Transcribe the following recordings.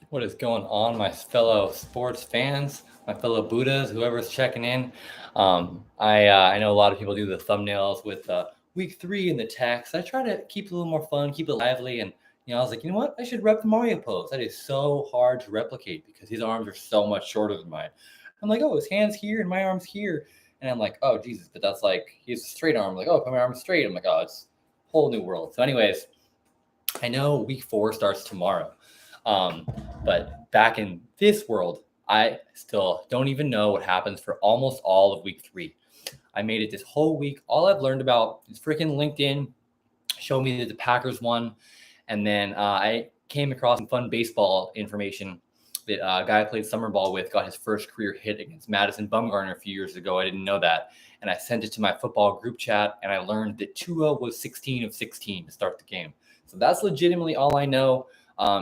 What is going on, my fellow sports fans, my fellow Buddhas, whoever's checking in? I know a lot of people do the thumbnails with week 3 in the text. I try to keep it a little more fun, keep it lively, and I was like, you know what? I should rep the Mario pose. That is so hard to replicate because his arms are so much shorter than mine. I'm like, oh, his hands here and my arms here, and I'm like, oh Jesus, but that's like he's a straight arm. I'm like, oh, if my arm's straight, I'm like, oh, it's a whole new world. So, anyways, I know week 4 starts tomorrow. Um, but back in this world, I still don't even know what happens for almost all of week 3. I made it this whole week. All I've learned about is freaking LinkedIn showed me that the Packers won. And then I came across some fun baseball information that a guy I played summer ball with got his first career hit against Madison Bumgarner a few years ago. I didn't know that. And I sent it to my football group chat, and I learned that Tua was 16 of 16 to start the game. So that's legitimately all I know.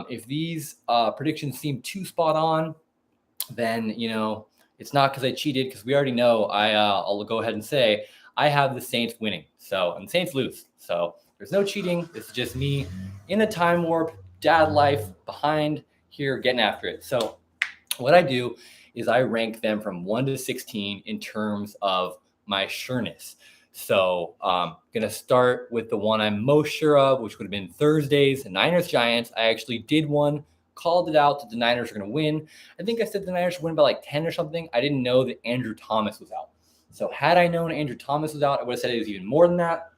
If these predictions seem too spot on, then it's not because I cheated. Because we already know. I'll go ahead and say I have the Saints winning. So and Saints lose. So there's no cheating. It's just me in a time warp, dad life behind here, getting after it. So what I do is I rank them from 1 to 16 in terms of my sureness. So gonna start with the one I'm most sure of, which would have been Thursday's Niners Giants. I actually did one, called it out that the Niners are gonna win. I think I said the Niners would win by like 10 or something. I didn't know that Andrew Thomas was out. So had I known Andrew Thomas was out, I would have said it was even more than that.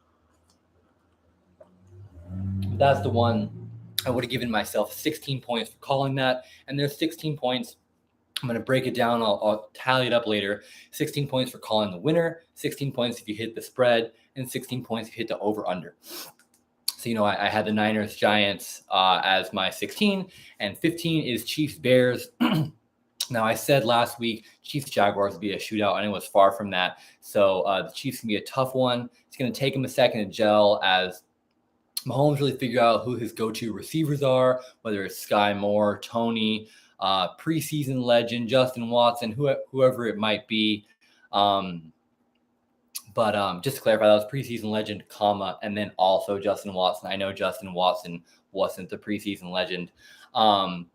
But that's the one I would have given myself 16 points for calling that. And there's 16 points. I'm going to break it down. I'll tally it up later. 16 points for calling the winner, 16 points if you hit the spread, and 16 points if you hit the over-under. So, I had the Niners Giants as my 16, and 15 is Chiefs Bears. Now, I said last week Chiefs Jaguars would be a shootout, and it was far from that. So the Chiefs can be a tough one. It's going to take them a second to gel as Mahomes really figure out who his go-to receivers are, whether it's Sky Moore, Tony, preseason legend Justin Watson, whoever it might be. But just to clarify, that was preseason legend, and then also Justin Watson. I know Justin Watson wasn't the preseason legend. So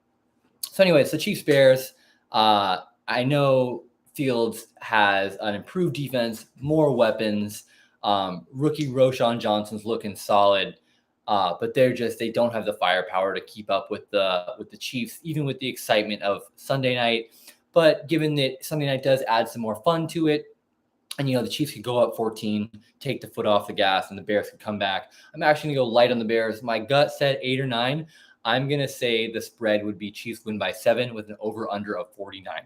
anyways, the Chiefs Bears. I know Fields has an improved defense, more weapons. Rookie Roshan Johnson's looking solid. But they don't have the firepower to keep up with the Chiefs, even with the excitement of Sunday night. But given that Sunday night does add some more fun to it, and the Chiefs could go up 14, take the foot off the gas, and the Bears could come back. I'm actually gonna go light on the Bears. My gut said 8 or 9. I'm gonna say the spread would be Chiefs win by 7 with an over/under of 49.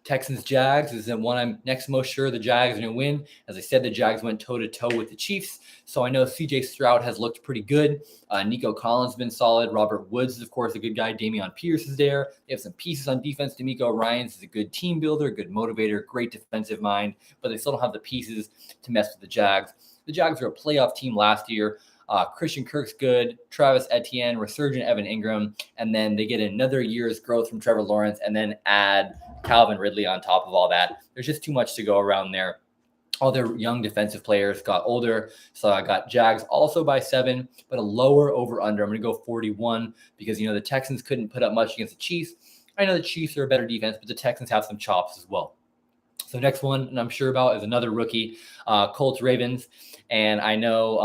Texans Jags is the one I'm next most sure the Jags are going to win. As I said, the Jags went toe to toe with the Chiefs. So I know CJ Stroud has looked pretty good. Nico Collins has been solid. Robert Woods is, of course, a good guy. Dameon Pierce is there. They have some pieces on defense. D'Amico Ryans is a good team builder, good motivator, great defensive mind, but they still don't have the pieces to mess with the Jags. The Jags were a playoff team last year. Christian Kirk's good, Travis Etienne, resurgent Evan Ingram, and then they get another year's growth from Trevor Lawrence and then add Calvin Ridley on top of all that. There's just too much to go around there. All their young defensive players got older, so I got Jags also by 7, but a lower over-under. I'm going to go 41 because, the Texans couldn't put up much against the Chiefs. I know the Chiefs are a better defense, but the Texans have some chops as well. So next one, and I'm sure about, is another rookie, Colts Ravens, and I know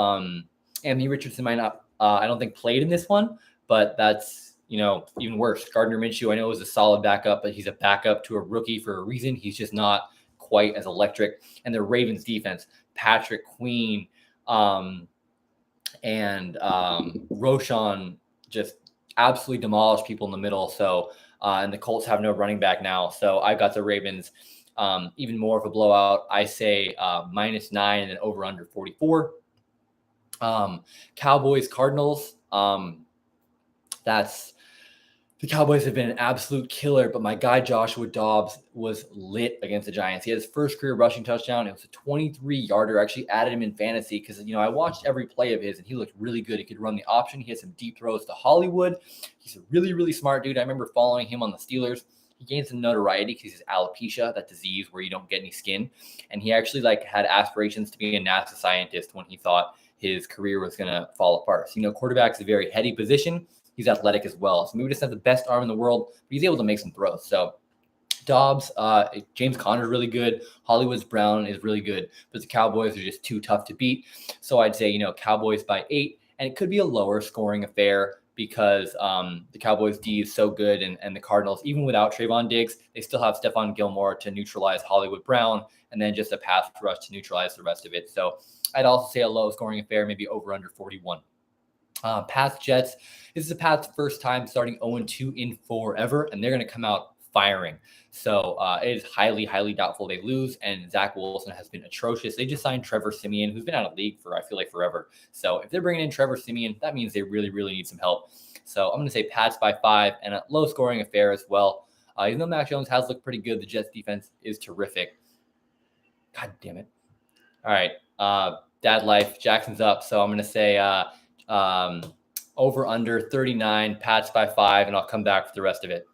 Anthony Richardson might not, I don't think, played in this one, but that's, even worse. Gardner Minshew, I know, is a solid backup, but he's a backup to a rookie for a reason. He's just not quite as electric. And the Ravens defense, Patrick Queen and Roshan just absolutely demolished people in the middle. So, and the Colts have no running back now. So I've got the Ravens even more of a blowout. I say -9 and then over under 44. Cowboys Cardinals. The Cowboys have been an absolute killer, but my guy Joshua Dobbs was lit against the Giants. He had his first career rushing touchdown. It was a 23-yarder. I actually added him in fantasy because I watched every play of his and he looked really good. He could run the option. He had some deep throws to Hollywood. He's a really, really smart dude. I remember following him on the Steelers. He gained some notoriety because he's alopecia, that disease where you don't get any skin. And he actually had aspirations to be a NASA scientist when he thought his career was going to fall apart. So, quarterback's a very heady position. He's athletic as well. So maybe just has the best arm in the world, but he's able to make some throws. So Dobbs, James Conner is really good. Hollywood's Brown is really good, but the Cowboys are just too tough to beat. So I'd say, Cowboys by 8, and it could be a lower scoring affair because the Cowboys D is so good, and the Cardinals, even without Trayvon Diggs, they still have Stephon Gilmore to neutralize Hollywood Brown, and then just a pass rush to neutralize the rest of it. So I'd also say a low scoring affair, maybe over under 41. Pats Jets. This is the Pats' first time starting 0-2 in forever, and they're going to come out firing. So it is highly, highly doubtful they lose. And Zach Wilson has been atrocious. They just signed Trevor Siemian, who's been out of the league for, I feel like, forever. So if they're bringing in Trevor Siemian, that means they really, really need some help. So I'm going to say Pats by 5 and a low scoring affair as well. Even though Mac Jones has looked pretty good, the Jets defense is terrific. God damn it. All right. Dad life. Jackson's up. So I'm going to say over under 39, Pats by 5, and I'll come back for the rest of it.